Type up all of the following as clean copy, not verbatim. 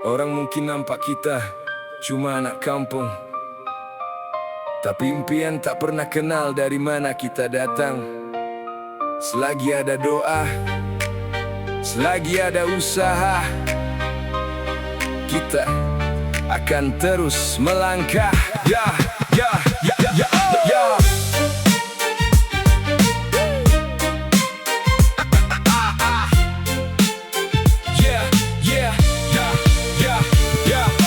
Orang mungkin nampak kita cuma anak kampung, tapi impian tak pernah kenal dari mana kita datang. Selagi ada doa, selagi ada usaha, kita akan terus melangkah. Ya, ya, ya, ya, ya, ya.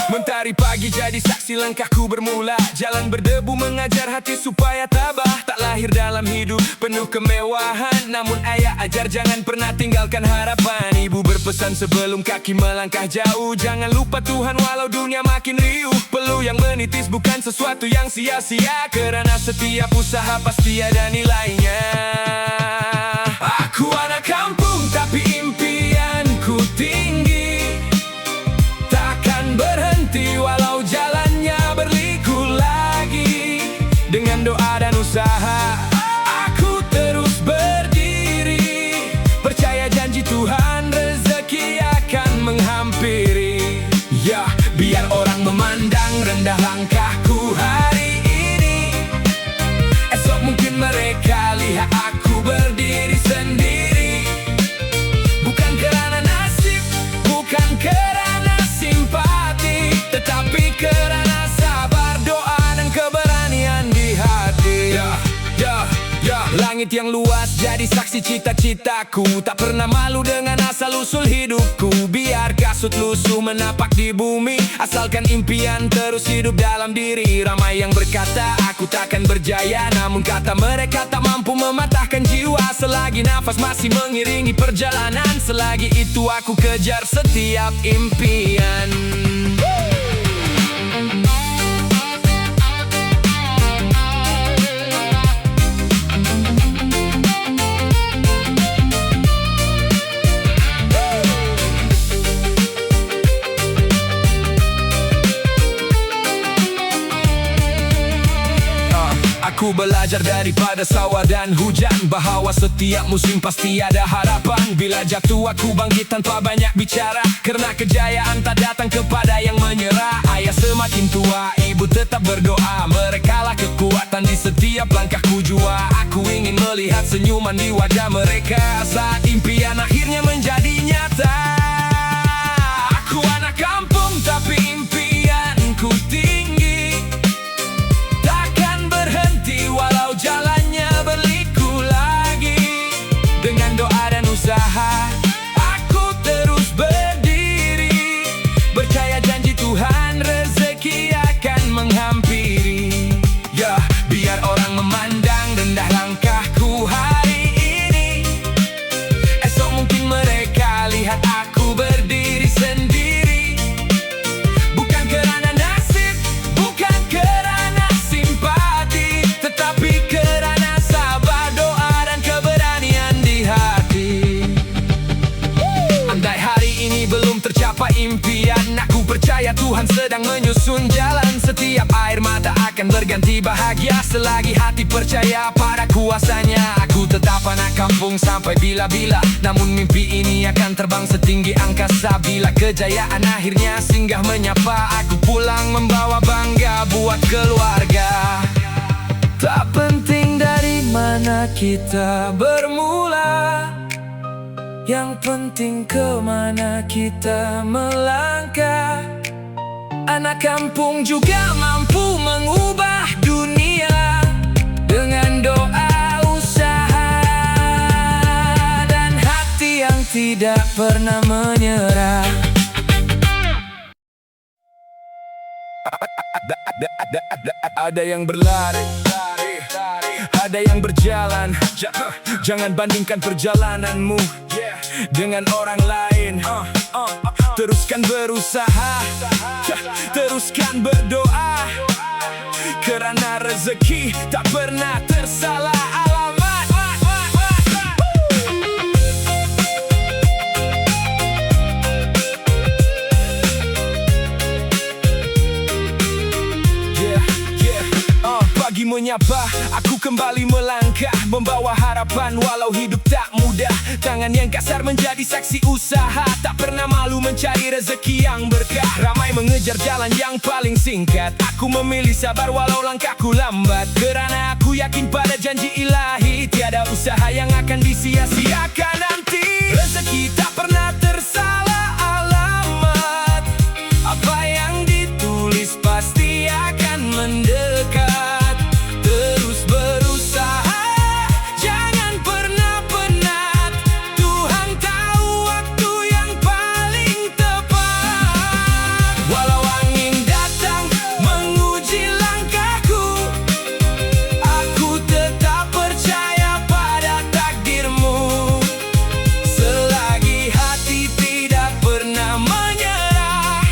Mentari pagi jadi saksi langkahku bermula. Jalan berdebu mengajar hati supaya tabah. Tak lahir dalam hidup penuh kemewahan, namun ayah ajar jangan pernah tinggalkan harapan. Ibu berpesan sebelum kaki melangkah jauh, jangan lupa Tuhan walau dunia makin riuh. Peluh yang menitis bukan sesuatu yang sia-sia, karena setiap usaha pasti ada nilainya. Aku anak kampung tapi impianku tinggi, takkan berhenti walau jalannya berliku lagi. Dengan doa dan usaha aku terus berdiri, percaya janji Tuhan rezeki akan menghampiri. Ya, biar orang memandang rendah langkahku hari ini, esok mungkin mereka lihat aku berdiri sendiri. Bukan kerana nasib, bukan kerana simpati, tetapi kerana sabar, doa dan keberanian di hati. Langit yang luas jadi saksi cita-citaku, tak pernah malu dengan asal-usul hidupku. Biar kasut lusuh menapak di bumi, asalkan impian terus hidup dalam diri. Ramai yang berkata aku takkan berjaya, namun kata mereka tak mampu mematahkan jiwa. Selagi nafas masih mengiringi perjalanan, selagi itu aku kejar setiap impian. Aku belajar daripada sawah dan hujan, bahwa setiap musim pasti ada harapan. Bila jatuh aku bangkit tanpa banyak bicara, karena kejayaan tak datang kepada yang menyerah. Ayah semakin tua, ibu tetap berdoa, merekalah kekuatan di setiap langkahku jua. Aku ingin melihat senyuman di wajah mereka saat impian akhirnya menjadi nyata. Aku anak kampung tapi impianku tinggi, walau jalannya berliku lagi. Dengan doa dan usaha aku terus berdiri, percaya janji Tuhan rezeki akan menghampiri. Ya, biar orang memandang rendah langkahku hari ini, esok mungkin mereka lihat aku berdiri sendiri. Bukan kerana nasib, bukan kerana simpati, tetapi kerana sabar, doa dan keberanian di hati. Andai hari ini belum tercapai impian, aku percaya Tuhan sedang menyusun jalan. Setiap air mata akan berganti bahagia, selagi hati percaya pada kuasanya. Aku tetap anak kampung sampai bila-bila, namun mimpi ini akan terbang setinggi angkasa. Bila kejayaan akhirnya singgah menyapa, aku pulang membawa bangga buat keluarga. Tak penting dari mana kita bermula, yang penting kemana kita melangkah. Anak kampung juga mampu mengubah dunia dengan doa, usaha, dan hati yang tidak pernah menyerah. Ada yang berlari, ada yang berjalan. Jangan bandingkan perjalananmu dengan orang lain. Teruskan berusaha, teruskan berdoa, kerana rezeki tak pernah tersalah alamat. Pagi menyapa, aku kembali melangkah, membawa harapan walau hidup tak mudah. Tangan yang kasar menjadi saksi usaha, tak pernah malu mencari rezeki yang berkah. Ramai mengejar jalan yang paling singkat, aku memilih sabar walau langkahku lambat. Kerana aku yakin pada janji ilahi, tiada usaha yang akan disia-siakan nanti. Rezeki tak pernah tersalah alamat, apa yang ditulis pasti akan mendekat. Terus berusaha, jangan pernah penat, Tuhan tahu waktu yang paling tepat. Walau angin datang menguji langkahku, aku tetap percaya pada takdirmu. Selagi hati tidak pernah menyerah,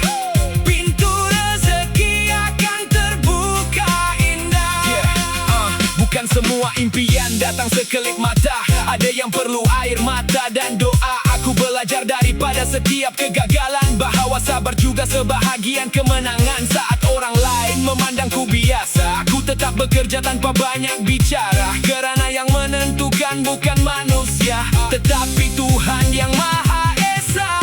pintu rezeki akan terbuka indah. Bukan semua impian datang sekelip mata, ada yang perlu air mata dan doa. Aku belajar daripada setiap kegagalan, bahwa sabar juga sebahagian kemenangan. Saat orang lain memandangku biasa, aku tetap bekerja tanpa banyak bicara. Kerana yang menentukan bukan manusia, tetapi Tuhan yang Maha Esa.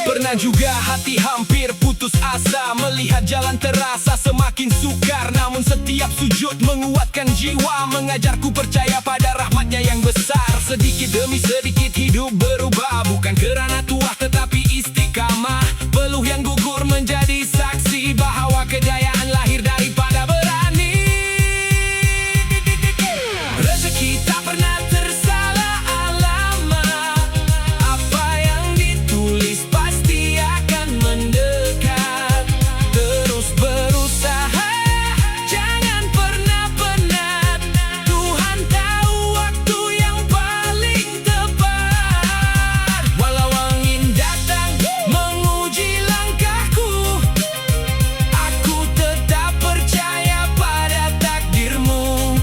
Pernah juga hati hampir putus asa, melihat jalan terasa semakin sukar. Namun setiap sujud menguatkan jiwa, mengajarku percaya pada rahmatnya yang besar. Sedikit demi sedikit hidup berubah, bukan kerana tuah tetapi istiqamah. Peluh yang gugur menjadi saksi, bahwa kejayaan lahir daripada berani. Rezeki tak pernah tersalah alamat, apa yang ditulis pasti akan mendekat. Terus berusaha, jangan pernah penat, Tuhan tahu waktu yang paling tepat. Walau angin datang menguji langkahku, aku tetap percaya pada takdirmu.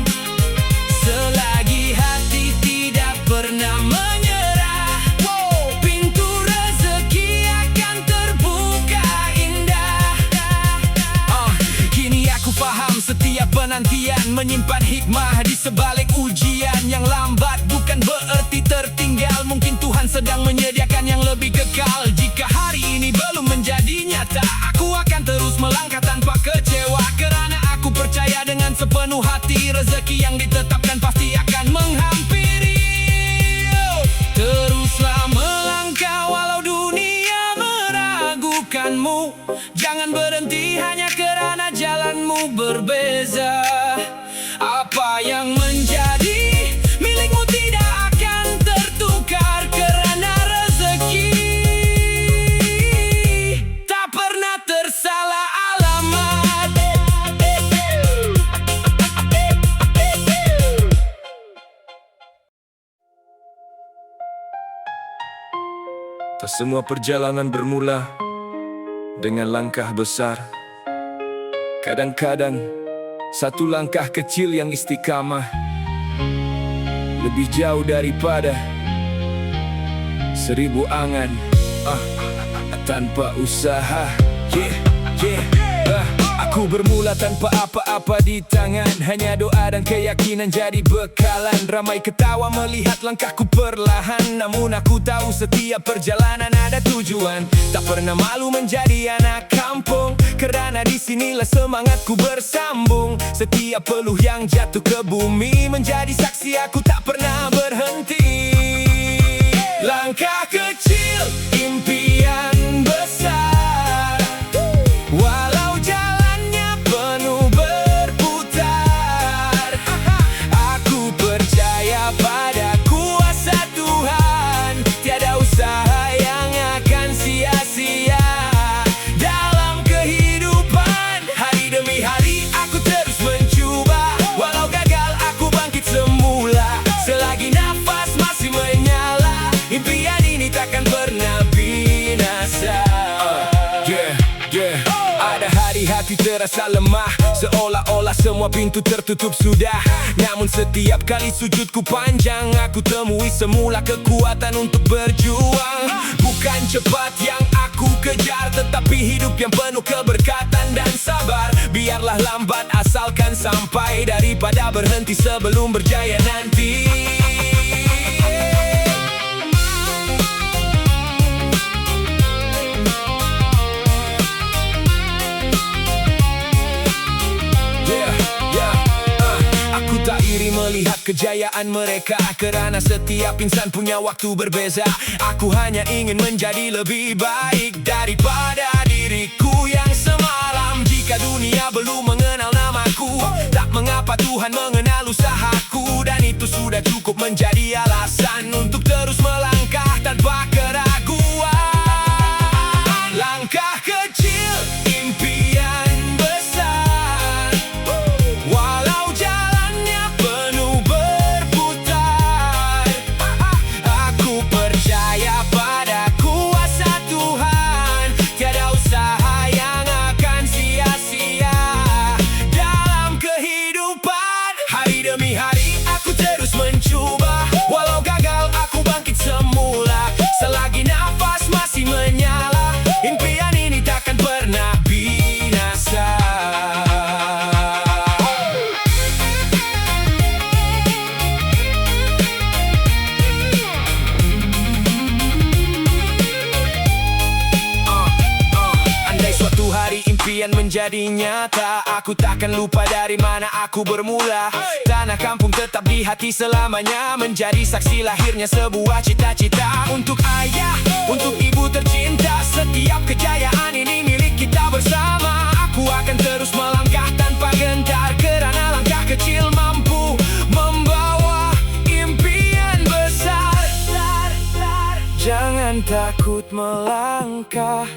Selagi hati tidak pernah menyerah, pintu rezeki akan terbuka indah. Kini aku faham setiap penantian menyimpan hikmah di sebalik ujian. Yang lambat bukan berarti tertinggal, mungkin Tuhan sedang menyediakan yang lebih kekal. Jika hari ini belum menjadi nyata, aku akan terus melangkah tanpa kecewa. Kerana aku percaya dengan sepenuh hati, rezeki yang ditetapkan pasti akan menghampiri. Teruslah melangkah walau dunia meragukanmu, jangan berhenti hanya kerana jalanmu berbeza. Apa yang menjadi milikmu tidak akan tertukar, kerana rezeki tak pernah tersalah alamat. Tak semua perjalanan bermula dengan langkah besar. Kadang-kadang satu langkah kecil yang istiqamah lebih jauh daripada 1000 angan tanpa usaha. Aku bermula tanpa apa-apa di tangan, hanya doa dan keyakinan jadi bekalan. Ramai ketawa melihat langkahku perlahan, namun aku tahu setiap perjalanan ada tujuan. Tak pernah malu menjadi anak kampung, kerana disinilah semangatku bersambung. Setiap peluh yang jatuh ke bumi menjadi saksi aku tak pernah berhenti. Langkah kecil, impian besar, walau jalannya penuh berputar. Aku percaya pada kuasa Tuhan, tiada usaha yang akan sia-sia. Dalam kehidupan, hari demi hari aku terus mencuba, walau gagal aku bangkit semula. Selagi nafas masih menyala, impian ini takkan pernah binasa. Ada hari hati terasa lemah, seolah-olah semua pintu tertutup sudah. Namun setiap kali sujudku panjang, aku temui semula kekuatan untuk berjuang. Bukan cepat yang aku kejar, tetapi hidup yang penuh keberkatan dan sabar. Biarlah lambat asalkan sampai, daripada berhenti sebelum berjaya nanti. Aku tak iri melihat kejayaan mereka, kerana setiap insan punya waktu berbeza. Aku hanya ingin menjadi lebih baik daripada diriku yang semalam. Jika dunia belum mengenal namaku, tak mengapa Tuhan mengenal usahaku. Dan itu sudah cukup menjadi alasan untuk terus melangkah tanpa keraguan. Langkah kecil, impian besar, walau jalannya penuh berputar. Aku percaya pada kuasa Tuhan, tiada usaha yang akan sia-sia dalam kehidupan. Hari demi hari aku terus mencoba, walau gagal aku bangkit semula. Selagi nafas masih menyala, impian ini takkan pernah binasa. Andai suatu hari impian menjadi nyata, aku takkan lupa dari mana aku bermula. Tanah kampung tetap di hati selamanya, menjadi saksi lahirnya sebuah cita-cita. Untuk ayah, untuk ibu tercinta, setiap kejayaan ini milik kita bersama. Aku akan terus melangkah tanpa gentar, kerana langkah kecil mampu membawa impian besar. Jangan takut melangkah,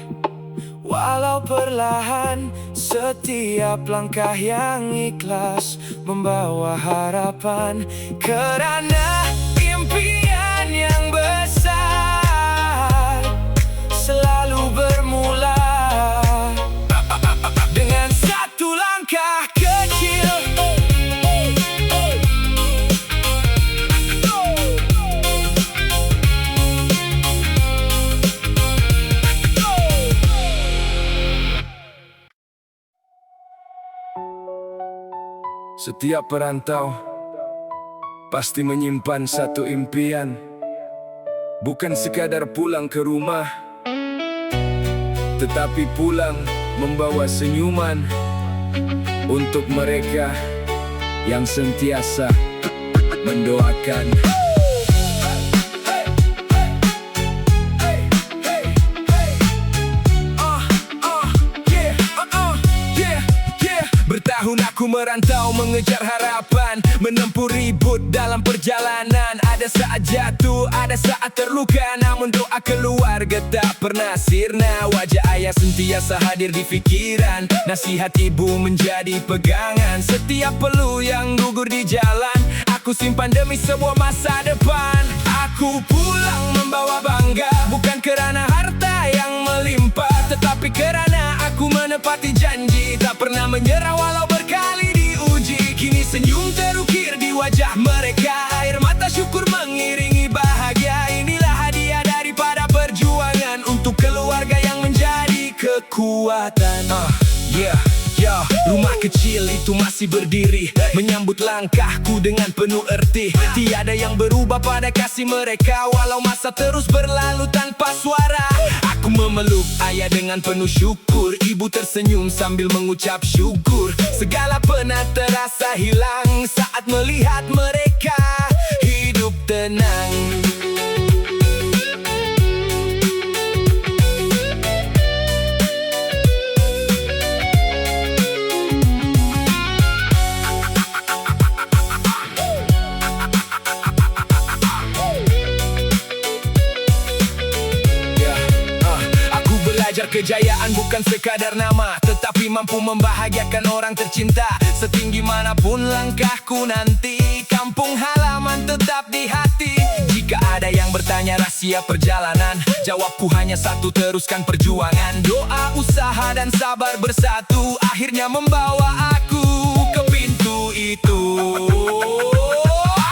walau perlahan. Setiap langkah yang ikhlas membawa harapan, kerana impian yang besar selalu bermula dengan satu langkah kecil. Setiap perantau pasti menyimpan satu impian, bukan sekadar pulang ke rumah, tetapi pulang membawa senyuman untuk mereka yang sentiasa mendoakan. Bertahun aku merantau mengejar harapan, menempuh ribut dalam perjalanan. Ada saat jatuh, ada saat terluka, namun doa keluarga tak pernah sirna. Wajah ayah sentiasa hadir di pikiran, nasihat ibu menjadi pegangan. Setiap peluh yang gugur di jalan, aku simpan demi sebuah masa depan. Aku pulang membawa bangga, bukan kerana harta yang melimpah, tetapi kerana aku menepati janji. Tak pernah menyerah walau berkali diuji. Kini senyum terukir di wajah mereka, air mata syukur mengiringi bahagia. Inilah hadiah daripada perjuangan, untuk keluarga yang menjadi kekuatan. Rumah kecil itu masih berdiri, menyambut langkahku dengan penuh erti. Tiada yang berubah pada kasih mereka, walau masa terus berlalu tanpa suara. Aku memeluk ayah dengan penuh syukur, ibu tersenyum sambil mengucap syukur. Segala penat terasa hilang saat melihat mereka hidup tenang. Kejayaan bukan sekadar nama, tetapi mampu membahagiakan orang tercinta. Setinggi manapun langkahku nanti, kampung halaman tetap di hati. Jika ada yang bertanya rahasia perjalanan, jawabku hanya satu, teruskan perjuangan. Doa, usaha, dan sabar bersatu akhirnya membawa aku ke pintu itu.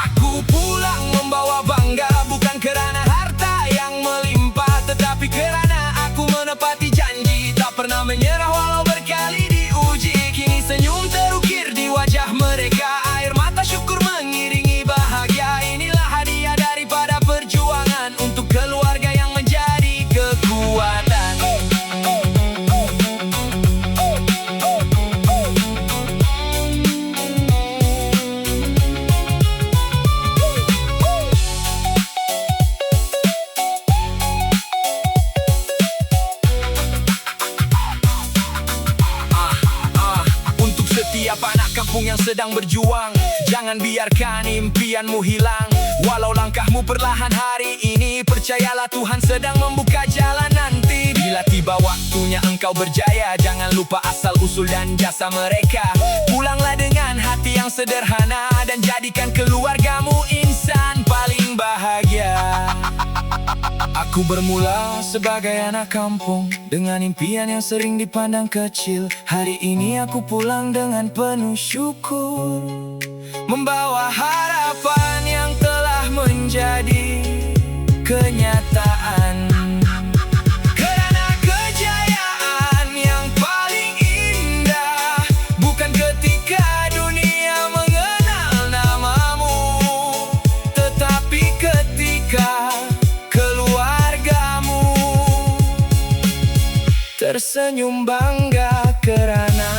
Aku pulang membawa bangga, bukan kerana harta yang melimpah, tetapi kerana aku menepati janji, tak pernah menyerah walau berkali diuji. Kini senyum terukir di wajah mereka, air mata syukur mengiringi bahagia. Inilah hadiah daripada perjuangan untuk keluarga yang menjadi kekuatan. Untuk setiap anak kampung yang sedang berjuang, jangan biarkan impianmu hilang. Walau langkahmu perlahan hari ini, percayalah Tuhan sedang membuka jalan nanti. Bila tiba waktunya engkau berjaya, jangan lupa asal usul dan jasa mereka. Pulanglah dengan hati yang sederhana dan jadikan keluargamu insan paling bahagia. Aku bermula sebagai anak kampung dengan impian yang sering dipandang kecil. Hari ini aku pulang dengan penuh syukur, membawa harapan yang telah menjadi kenyataan. Kerana kejayaan yang paling indah bukan ketika dunia mengenal namamu, tetapi ketika tersenyum bangga kerana